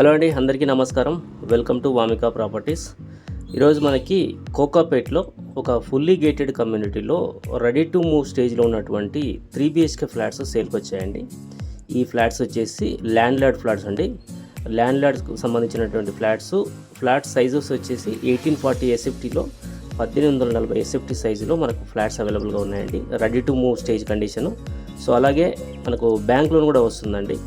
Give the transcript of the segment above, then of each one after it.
Hello అండి, అందరికీ నమస్కారం. Welcome to Vamika properties. ఈరోజు మనకి కోకాపేట్లో ఒక ఫుల్లీ గేటెడ్ కమ్యూనిటీలో రెడీ టు మూవ్ స్టేజ్లో ఉన్నటువంటి 3 BHK ఫ్లాట్స్ సేల్కి వచ్చాయండి. ఈ ఫ్లాట్స్ వచ్చేసి ల్యాండ్ లార్డ్ ఫ్లాట్స్ అండి. ల్యాండ్ లార్డ్స్కి సంబంధించినటువంటి ఫ్లాట్ సైజెస్ వచ్చేసి 1840 SFTలో 1840 SFT సైజులో మనకు ఫ్లాట్స్ అవైలబుల్గా ఉన్నాయండి. Ready to move stage condition. So అలాగే మనకు బ్యాంక్ లోన్ కూడా వస్తుందండి.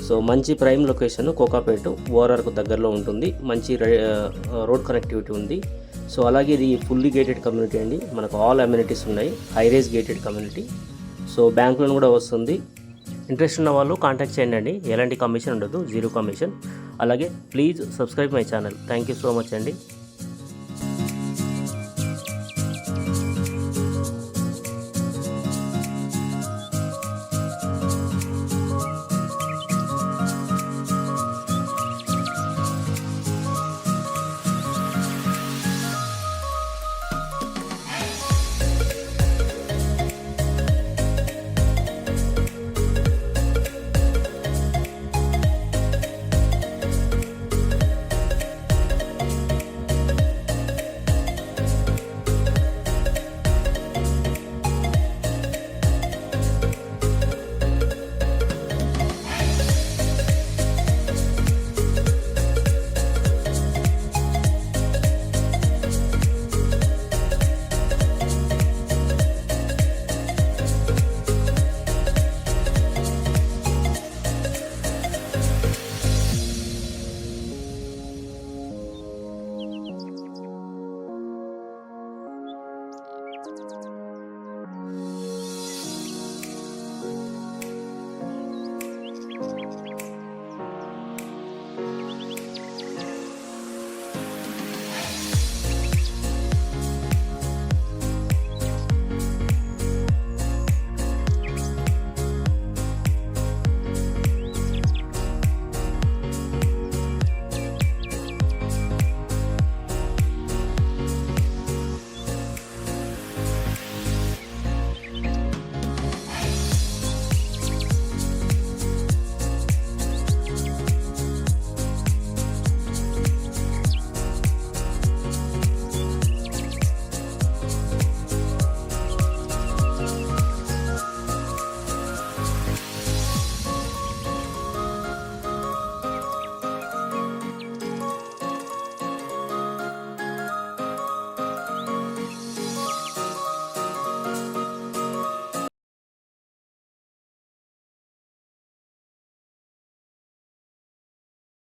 సో మంచి ప్రైమ్ లొకేషన్, కోకాపేట ఓఆర్ఆర్కు దగ్గరలో ఉంటుంది. మంచి రోడ్ కనెక్టివిటీ ఉంది. సో అలాగే ఇది ఫుల్లీ గేటెడ్ కమ్యూనిటీ అండి. మనకు ఆల్ అమ్యూనిటీస్ ఉన్నాయి. High rise gated community. So bank loan కూడా వస్తుంది. ఇంట్రెస్ట్ ఉన్న వాళ్ళు కాంటాక్ట్ చేయండి అండి. ఎలాంటి కమిషన్ ఉండదు, 0 కమిషన్. అలాగే please subscribe my channel. Thank you so much అండి.